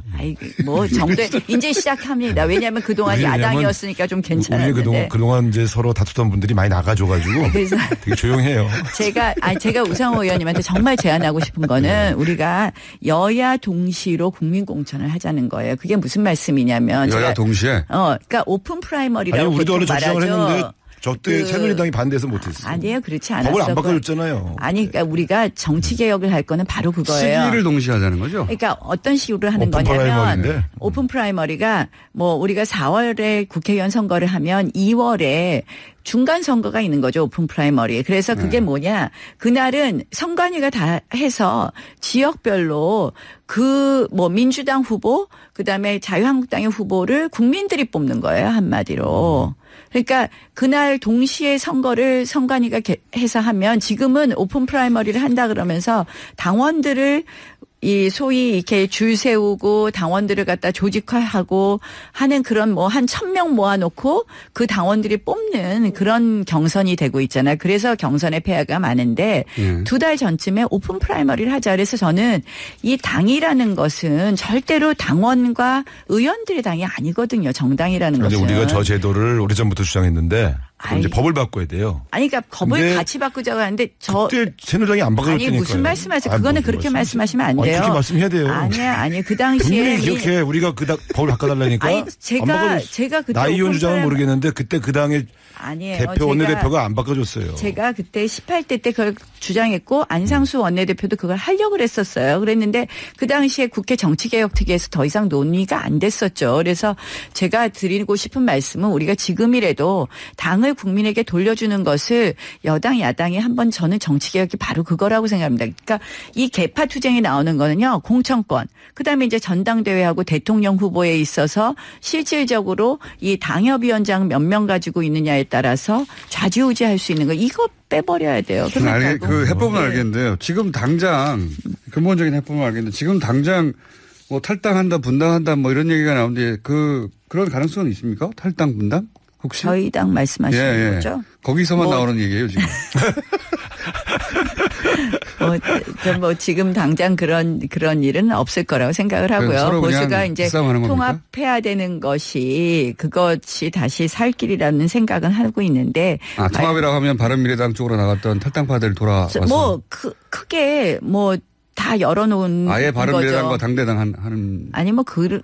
뭐 정도에 이제 시작합니다. 왜냐하면 그동안 야당이었으니까 좀 괜찮았는데. 그동안 이제 서로 다투던 분들이 많이 나가줘가지고 그래서 되게 조용해요. 제가 우상호 의원님한테 정말 제안하고 싶은 거는 우리가 여야 동시로 국민공천을 하자는 거예요. 그게 무슨 말씀이냐면 여야 동시에. 그러니까 오픈 프라이머리라고 아니 우리도 원래 저주장을 했는데. 저때 그 새누리당이 반대해서 못했어요. 아니에요. 그렇지 않았어요. 법을 안 바꿔줬잖아요. 아니 그러니까 우리가 정치개혁을 할 거는 바로 그거예요. 시기를 동시에 하자는 거죠? 그러니까 어떤 식으로 하는 오픈 거냐면 프라이머리인데. 오픈 프라이머리가 뭐 우리가 4월에 국회의원 선거를 하면 2월에 중간 선거가 있는 거죠. 오픈 프라이머리. 그래서 그게 뭐냐. 그날은 선관위가 다 해서 지역별로 민주당 후보 그다음에 자유한국당의 후보를 국민들이 뽑는 거예요. 한마디로. 그러니까 그날 동시에 선거를 선관위가 해서 하면 지금은 오픈 프라이머리를 한다 그러면서 당원들을 이 소위 이렇게 줄 세우고 당원들을 갖다 조직화하고 하는 그런 뭐 한 1,000명 모아놓고 그 당원들이 뽑는 그런 경선이 되고 있잖아요. 그래서 경선의 폐하가 많은데 2달 전쯤에 오픈 프라이머리를 하자. 그래서 저는 이 당이라는 것은 절대로 당원과 의원들의 당이 아니거든요. 정당이라는 것은. 우리가 저 제도를 오래전부터 주장했는데 이제 법을 바꿔야 돼요. 아니 그러니까 법을 같이 바꾸자고 하는데 그때 새누리당이 안 바꿔줬다니까요. 아니 무슨 말씀하세요? 그거는 그렇게 말씀하시면 안 돼요. 그렇게 말씀해야 돼요. 아니 그 당시에 분명히 기억해. 우리가 법을 바꿔달라니까. 아니 제가 그때 나이 의원 주장은 모르겠는데 그때 그 당의 대표 원내대표가 안 바꿔줬어요. 제가 그때 18대 때 그걸 주장했고 안상수 원내대표도 그걸 하려고 그랬었어요. 그랬는데 그 당시에 국회 정치개혁특위에서 더 이상 논의가 안 됐었죠. 그래서 제가 드리고 싶은 말씀은 우리가 지금이라도 당을 국민에게 돌려주는 것을 여당 야당이 한번 저는 정치개혁이 바로 그거라고 생각합니다. 그러니까 이 개파 투쟁이 나오는 거는요. 공천권. 그다음에 이제 전당대회하고 대통령 후보에 있어서 실질적으로 이 당협위원장 몇 명 가지고 있느냐에 따라서 좌지우지할 수 있는 거 이거 빼버려야 돼요. 그 해법은 알겠는데요. 지금 당장 근본적인 해법은 알겠는데 지금 당장 뭐 탈당한다 분당한다 뭐 이런 얘기가 나오는데 그런 가능성은 있습니까? 탈당 분당? 혹시? 저희 당 말씀하시는 거죠? 거기서만 나오는 얘기예요 지금. 지금 당장 그런 일은 없을 거라고 생각을 하고요. 보수가 이제 통합해야 되는 것이 그것이 다시 살 길이라는 생각은 하고 있는데. 통합이라고 하면 바른미래당 쪽으로 나갔던 탈당파들 돌아와서. 크게 다 열어놓은 아예 바른미래당과 거죠. 당대당 하는. 아니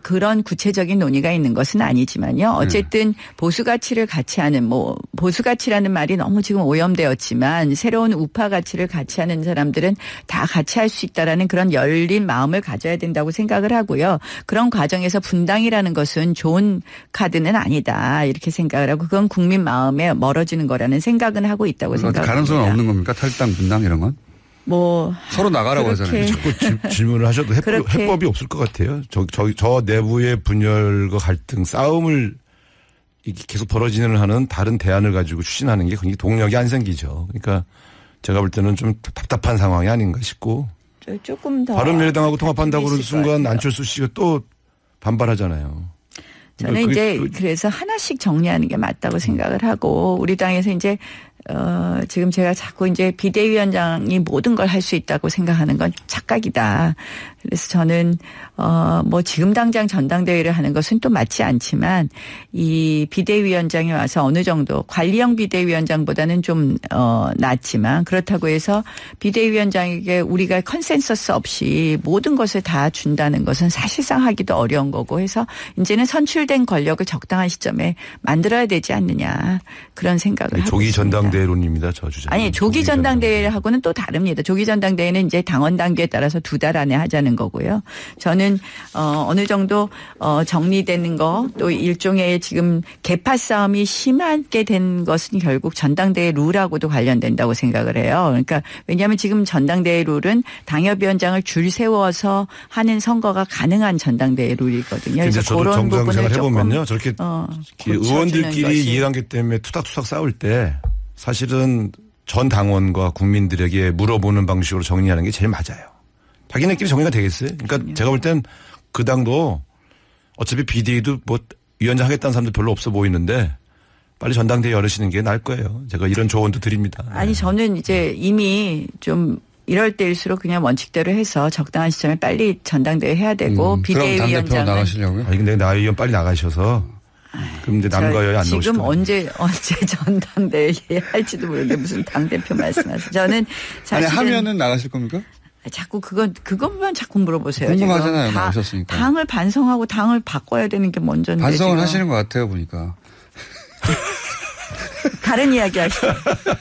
그런 구체적인 논의가 있는 것은 아니지만요. 어쨌든 보수 가치를 같이 하는 보수 가치라는 말이 너무 지금 오염되었지만 새로운 우파 가치를 같이 하는 사람들은 다 같이 할 수 있다라는 그런 열린 마음을 가져야 된다고 생각을 하고요. 그런 과정에서 분당이라는 것은 좋은 카드는 아니다 이렇게 생각을 하고 그건 국민 마음에 멀어지는 거라는 생각은 하고 있다고 생각합니다. 가능성은 없는 겁니까? 탈당 분당 이런 건? 서로 나가라고 하잖아요. 자꾸 질문을 하셔도 해법이 없을 것 같아요. 저 내부의 분열과 갈등, 싸움을 계속 벌어지는 하는 다른 대안을 가지고 추진하는 게 굉장히 동력이 안 생기죠. 그러니까 제가 볼 때는 좀 답답한 상황이 아닌가 싶고. 조금 더. 바른미래당하고 통합한다고 그러는 순간 안철수 씨가 또 반발하잖아요. 저는 그래서 하나씩 정리하는 게 맞다고 생각을 하고 우리 당에서 이제 지금 제가 자꾸 이제 비대위원장이 모든 걸 할 수 있다고 생각하는 건 착각이다. 그래서 저는 뭐 지금 당장 전당대회를 하는 것은 또 맞지 않지만 이 비대위원장이 와서 어느 정도 관리형 비대위원장보다는 좀 낫지만 그렇다고 해서 비대위원장에게 우리가 컨센서스 없이 모든 것을 다 준다는 것은 사실상 하기도 어려운 거고 해서 이제는 선출된 권력을 적당한 시점에 만들어야 되지 않느냐 그런 생각을 하고 조기 있습니다. 전당대회론입니다. 저 주장. 아니 조기 전당대회하고는 또 다릅니다. 조기 전당대회는 이제 당원 단계에 따라서 2달 안에 하자는 거고요. 저는 어느 정도 정리되는 거 또 일종의 지금 계파 싸움이 심하게 된 것은 결국 전당대회 룰하고도 관련된다고 생각을 해요. 그러니까 왜냐하면 지금 전당대회 룰은 당협위원장을 줄 세워서 하는 선거가 가능한 전당대회 룰이거든요. 그래서 저도 그런 부분을 정상생활 해보면요. 저렇게 고쳐주는 의원들끼리 것이. 이해관계 때문에 투닥투닥 싸울 때 사실은 전 당원과 국민들에게 물어보는 방식으로 정리하는 게 제일 맞아요. 자기네끼리 정리가 되겠어요. 그러니까 제가 볼 땐 그 당도 어차피 비대위도 뭐 위원장 하겠다는 사람도 별로 없어 보이는데 빨리 전당대회 열으시는 게 나을 거예요. 제가 이런 조언도 드립니다. 아니 저는 이제 이미 좀 이럴 때일수록 그냥 원칙대로 해서 적당한 시점에 빨리 전당대회 해야 되고 그럼 당대표 비대위원장은 나가시려고요? 아니 근데 나의원 빨리 나가셔서 그럼 이제 남과 여야 안 나오시고 지금 언제 전당대회 할지도 모르는데 무슨 당대표 말씀하세요. 저는 아니 사실은 하면은 나가실 겁니까? 자꾸 그것만 자꾸 물어보세요. 궁금하잖아요. 지금 나오셨으니까. 당을 반성하고 당을 바꿔야 되는 게 먼저인데. 반성을 지금. 하시는 것 같아요 보니까. 다른 이야기 하시죠.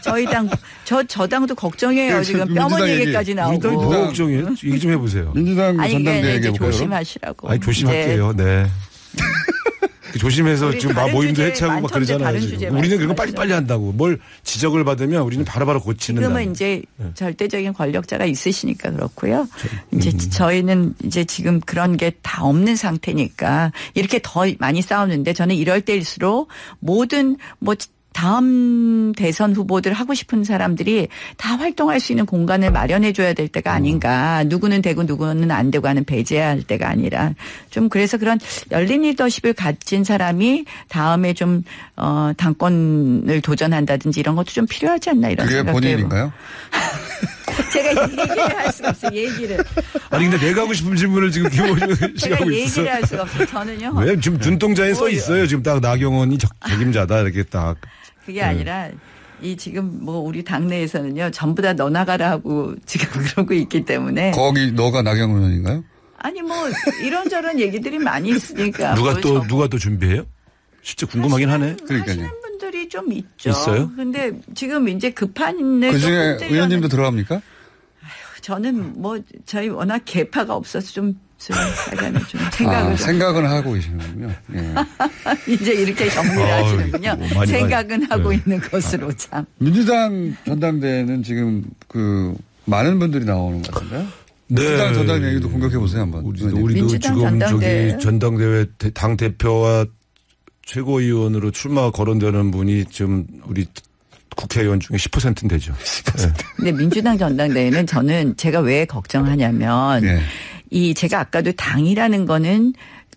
저희 당, 저 당도 걱정해요. 그 지금 민주당 뼈머니 얘기. 얘기까지 나오고. 우리 당이 뭐가 걱정이에요? 얘기 좀 해보세요. 민주당 아니 전당대회 이게 이제 얘기해볼까요? 조심하시라고. 아니 조심할게요. 네. 조심해서 우리 지금 막 다른 모임도 주제 해체하고 막 많던데 그러잖아요. 다른 지금. 주제 우리는 그런 거 말씀하시죠. 빨리빨리 한다고. 뭘 지적을 받으면 우리는 바로바로 고치는. 지금은 이제 절대적인 권력자가 있으시니까 그렇고요. 이제 저희는 이제 지금 그런 게 다 없는 상태니까 이렇게 더 많이 싸우는데 저는 이럴 때일수록 모든 뭐 다음 대선 후보들 하고 싶은 사람들이 다 활동할 수 있는 공간을 마련해 줘야 될 때가 아닌가. 누구는 되고 누구는 안 되고 하는 배제할 때가 아니라 좀 그래서 그런 열린 리더십을 가진 사람이 다음에 좀 당권을 도전한다든지 이런 것도 좀 필요하지 않나 이런 그게 생각도 본인인가요? 제가 얘기를 할 수가 없어요. 얘기를. 아니 근데 내가 하고 싶은 질문을 지금 김호준 씨가 제가 하고 있어. 얘기를 할 수가 없어요. 저는요. 왜 지금 눈동자에 써 있어요. 지금 딱 나경원이 책임자다 이렇게 딱. 그게 아니라 이 지금 뭐 우리 당내에서는요. 전부 다 너 나가라 하고 지금 그러고 있기 때문에. 거기 너가 나경원 의원인가요? 아니 뭐 이런저런 얘기들이 많이 있으니까. 누가 또 준비해요? 진짜 궁금하긴 하네. 그러니까요. 하시는 분들이 좀 있죠. 있어요? 근데 지금 이제 급한을 그중에 의원님도 들어갑니까? 저는 뭐 저희 워낙 개파가 없어서 좀 약간 좀 생각을 좀 생각은 하고 계시는군요. 예. 이제 이렇게 정리를 하시는군요. 많이 생각은 하고 있는 것으로 참. 민주당 전당대회는 지금 많은 분들이 나오는 것 같은데요. 민주당 전당대회 얘기도 공격해 보세요 한번. 우리도 민주당 지금 전당대회. 저기 전당대회 당 대표와 최고위원으로 출마 거론되는 분이 지금 우리 국회의원 중에 10%는 되죠. 10%. 근데 민주당 전당대회는 저는 제가 왜 걱정하냐면 네. 제가 아까도 당이라는 거는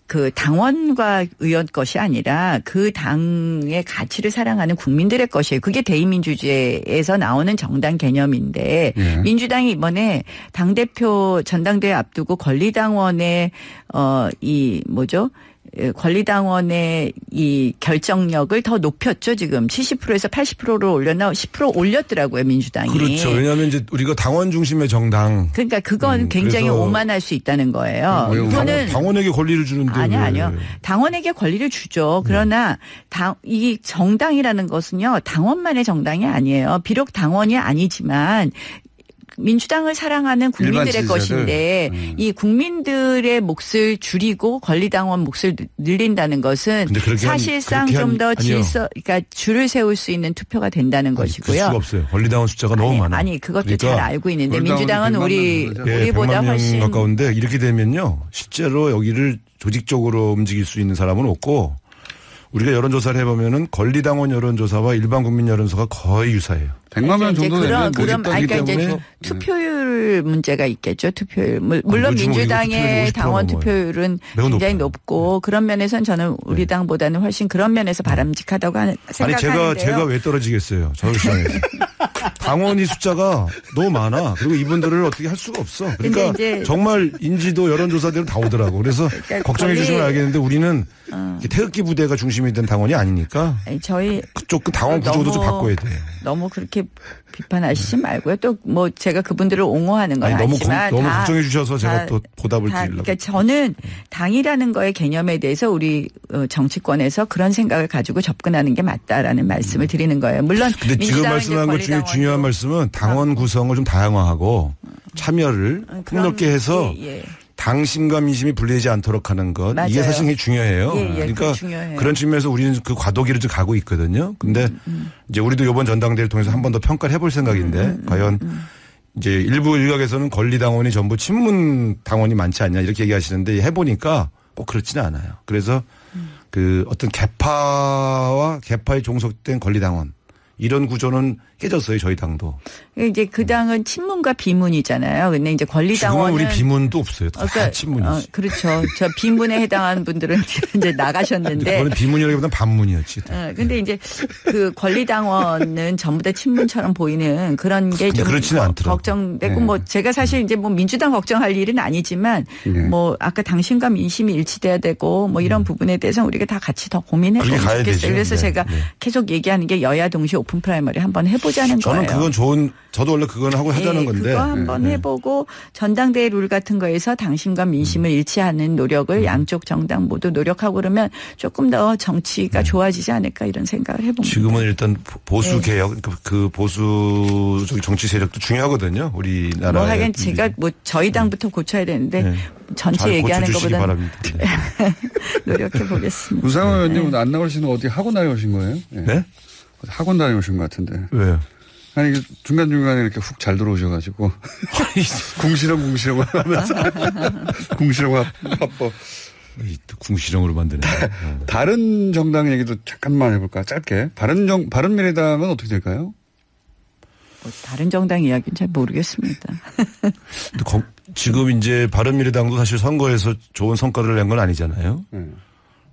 그 당원과 의원 것이 아니라 그 당의 가치를 사랑하는 국민들의 것이에요. 그게 대의민주주의에서 나오는 정당 개념인데 민주당이 이번에 당대표 전당대회 앞두고 권리당원의 권리당원의 이 결정력을 더 높였죠. 지금 70%에서 80%로 올렸나 10% 올렸더라고요. 민주당이. 그렇죠. 왜냐하면 이제 우리가 당원 중심의 정당. 그러니까 그건 굉장히 그래서 오만할 수 있다는 거예요. 이거는 당원에게 권리를 주는데. 아니요. 당원에게 권리를 주죠. 그러나 이 정당이라는 것은요. 당원만의 정당이 아니에요. 비록 당원이 아니지만 민주당을 사랑하는 국민들의 것인데 이 국민들의 몫을 줄이고 권리당원 몫을 늘린다는 것은 사실상 좀 더 그러니까 줄을 세울 수 있는 투표가 된다는 것이고요. 그럴 수가 없어요. 권리당원 숫자가 너무 많아. 아니 그것도 그러니까 잘 알고 있는데 민주당은 우리보다 100만 훨씬 명 가까운데 이렇게 되면요. 실제로 여기를 조직적으로 움직일 수 있는 사람은 없고 우리가 여론조사를 해보면은 권리당원 여론조사와 일반 국민 여론조사가 거의 유사해요. 100만 명 정도는 그러니까 이제 투표율 문제가 있겠죠. 투표율. 물론 민주당의 당원 투표율은 굉장히 높고 그런 면에서는 저는 우리 당보다는 훨씬 그런 면에서 바람직하다고 생각하는데요. 아니 제가 왜 떨어지겠어요. 서울시장에서. 당원이 숫자가 너무 많아. 그리고 이분들을 어떻게 할 수가 없어. 그러니까 정말 인지도 여론조사대로 다 오더라고. 그래서 그러니까 걱정해 주시면 알겠는데 우리는 태극기 부대가 중심이 된 당원이 아니니까 저희 그쪽 당원 구조도 좀 바꿔야 돼요. 너무 그렇게 비판하시지 말고요. 또 뭐 제가 그분들을 옹호하는 건 아니지만 너무 걱정해 주셔서 제가 또 보답을 드리려고. 그러니까 저는 당이라는 거의 개념에 대해서 우리 정치권에서 그런 생각을 가지고 접근하는 게 맞다라는 말씀을 드리는 거예요. 물론 근데 지금 말씀한 것 중에 중요한 말씀은 당원 구성을 좀 다양화하고 참여를 폭넓게 해서 당심과 민심이 분리되지 않도록 하는 것. 맞아요. 이게 사실 굉장히 중요해요. 그러니까 그런 측면에서 우리는 그 과도기를 좀 가고 있거든요. 근데 이제 우리도 이번 전당대회를 통해서 한 번 더 평가를 해볼 생각인데 과연 이제 일부 일각에서는 권리당원이 전부 친문당원이 많지 않냐 이렇게 얘기하시는데 해보니까 꼭 그렇지는 않아요. 그래서 그 어떤 개파에 종속된 권리당원 이런 구조는 깨졌어요. 저희 당도. 이제 그 당은 친문과 비문이잖아요. 근데 이제 권리당원은 지금 우리 비문도 없어요. 다 친문이지. 그렇죠. 저 비문에 해당하는 분들은 이제 나가셨는데. 그건 비문이라기보다는 반문이었지. 근데 이제 그 권리당원은 전부 다 친문처럼 보이는 그런 게 좀 걱정되고 뭐 제가 사실 이제 뭐 민주당 걱정할 일은 아니지만 뭐 아까 당심과 민심이 일치돼야 되고 뭐 이런 부분에 대해서 우리가 다 같이 더 고민해 보면 좋겠어요. 그래서 제가 계속 얘기하는 게 여야 동시에 오픈 프라이머리 한번 해보자는 거예요. 저는 그건 저도 원래 그건 하고 하자는 건데. 그거 한번 해보고 전당대회 룰 같은 거에서 당심과 민심을 일치하는 노력을 양쪽 정당 모두 노력하고 그러면 조금 더 정치가 좋아지지 않을까 이런 생각을 해봅니다. 지금은 일단 보수 개혁, 그 보수 정치 세력도 중요하거든요. 우리나라에. 뭐 하긴 제가 뭐 저희 당부터 고쳐야 되는데 전체 얘기하는 것보다는 노력해 보겠습니다. 우상호 의원님은 안 나오시는 어디 학원 다녀오신 거예요? 네? 학원 다녀오신 것 같은데. 왜요? 아니, 중간중간에 이렇게 훅 잘 들어오셔가지고. 궁시렁 하면서. 궁시렁 화법. 궁시렁으로 만드네. 다른 정당 얘기도 잠깐만 해볼까? 짧게. 바른미래당은 어떻게 될까요? 뭐 다른 정당 이야기는 잘 모르겠습니다. 근데 지금 이제 바른미래당도 사실 선거에서 좋은 성과를 낸 건 아니잖아요.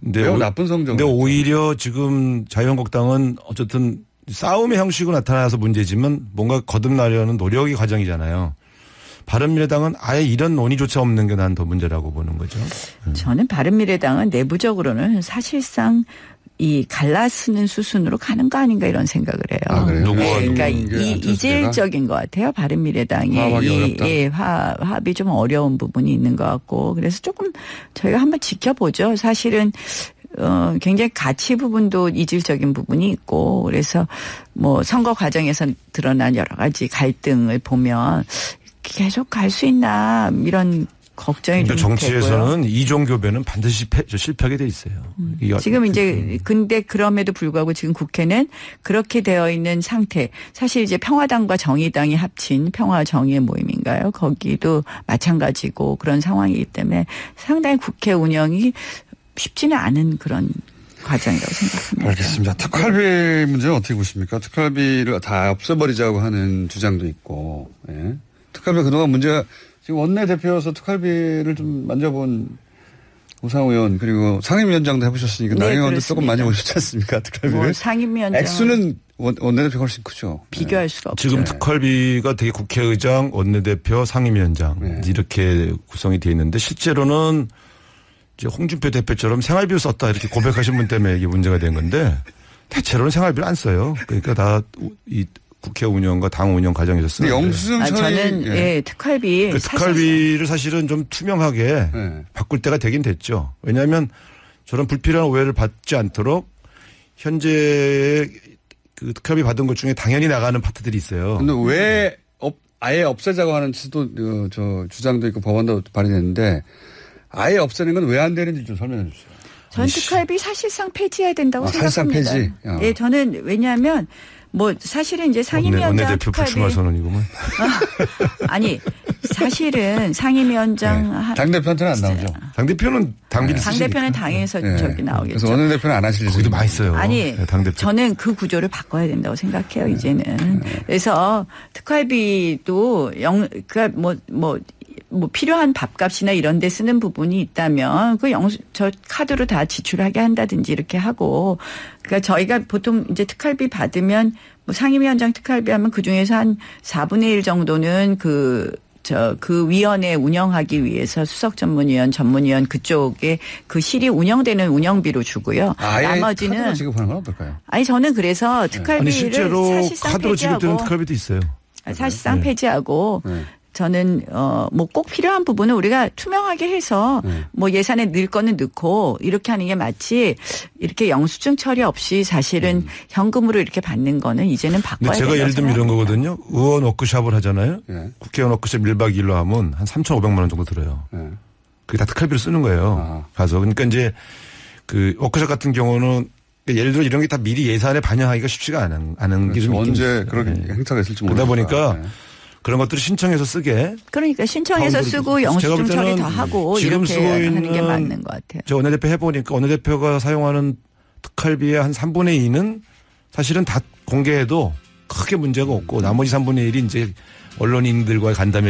근데 매우 나쁜 성적. 근데 오히려 지금 자유한국당은 어쨌든 싸움의 형식으로 나타나서 문제지만 뭔가 거듭나려는 노력의 과정이잖아요. 바른미래당은 아예 이런 논의조차 없는 게 난 더 문제라고 보는 거죠. 저는 바른미래당은 내부적으로는 사실상 이 갈라쓰는 수순으로 가는 거 아닌가 이런 생각을 해요. 아, 그래요? 그러니까 이질적인 것 같아요. 바른미래당이 화합이 좀 어려운 부분이 있는 것 같고 그래서 조금 저희가 한번 지켜보죠. 사실은 굉장히 가치 부분도 이질적인 부분이 있고 그래서 뭐 선거 과정에서 드러난 여러 가지 갈등을 보면 계속 갈 수 있나 이런 걱정이 좀 되고요. 정치에서는 이종교배는 반드시 실패하게 돼 있어요. 지금 이제 근데 그럼에도 불구하고 지금 국회는 그렇게 되어 있는 상태. 사실 이제 평화당과 정의당이 합친 평화정의의 모임인가요? 거기도 마찬가지고 그런 상황이기 때문에 상당히 국회 운영이 쉽지는 않은 그런 과정이라고 생각합니다. 알겠습니다. 특활비 문제는 어떻게 보십니까? 특활비를 다 없애버리자고 하는 주장도 있고, 특활비 그동안 문제가 지금 원내대표여서 특활비를 좀 만져본 우상호 의원 그리고 상임위원장도 해보셨으니까 나경원 의원도 조금 많이 보셨지 않습니까? 특활비를. 뭐 상임위원장. 액수는 원내대표가 훨씬 크죠. 비교할 수가 없죠. 지금 특활비가 되게 국회의장, 원내대표, 상임위원장 이렇게 구성이 되어 있는데 실제로는 이제 홍준표 대표처럼 생활비를 썼다 이렇게 고백하신 분 때문에 이게 문제가 된 건데 대체로는 생활비를 안 써요. 그러니까 다 이 국회 운영과 당 운영 과정에서 쓰는데. 영수증 저는 특활비. 그 특활비를 사실은 좀 투명하게 바꿀 때가 되긴 됐죠. 왜냐하면 저런 불필요한 오해를 받지 않도록 현재 그 특활비 받은 것 중에 당연히 나가는 파트들이 있어요. 근데 왜 아예 없애자고 하는 주장도 있고 법안도 발의됐는데 아예 없애는 건 왜 안 되는지 좀 설명해 주세요. 전 특활비 사실상 폐지해야 된다고 사실상 생각합니다. 폐지. 네, 저는 왜냐하면 뭐 사실은 이제 상임위원장 원내대표 불출마 선언이구만. 아니 사실은 상임위원장 당대표한테는 안 나오죠. 당대표는 당대표는 당에서 저기 나오겠죠. 그래서 원내대표는 안 하실 거기도 많이 써요. 아니 당대표. 저는 그 구조를 바꿔야 된다고 생각해요 이제는. 그래서 특활비도 그러니까 뭐 필요한 밥값이나 이런 데 쓰는 부분이 있다면 저 카드로 다 지출하게 한다든지 이렇게 하고 그러니까 저희가 보통 이제 특활비 받으면 뭐 상임위원장 특활비 하면 그중에서 한 4분의 1 정도는 그 위원회 운영하기 위해서 수석 전문위원, 전문위원 그쪽에 그 실이 운영되는 운영비로 주고요. 나머지는 카드로 지급하는 건 어떨까요? 아니 저는 그래서 특활비를 실제로 사실상 카드로 지급되는 폐지하고 특활비도 있어요. 사실상 폐지하고 저는 뭐 꼭 필요한 부분은 우리가 투명하게 해서 뭐 예산에 넣을 거는 넣고 이렇게 하는 게 맞지 이렇게 영수증 처리 없이 사실은 현금으로 이렇게 받는 거는 이제는 바꿔야 된다고 제가 예를 들면 이런 생각합니다. 거거든요. 의원 워크숍을 하잖아요. 국회의원 워크숍 1박 2일로 하면 한 3,500만 원 정도 들어요. 그게 다 특활비로 쓰는 거예요. 가서. 그러니까 이제 그 워크숍 같은 경우는 예를 들어 이런 게 다 미리 예산에 반영하기가 쉽지가 않은 게 좀 언제 그런 행사가 있을지 모르니까. 그러다 보니까 그런 것들을 신청해서 쓰게. 그러니까 신청해서 쓰고 영수증 처리 다 하고 지금 이렇게 쓰고 하는 게 있는 맞는 것 같아요. 저 원내대표 해보니까 원내대표가 사용하는 특활비의 한 3분의 2는 사실은 다 공개해도 크게 문제가 없고 나머지 3분의 1이 이제 언론인들과의 간담회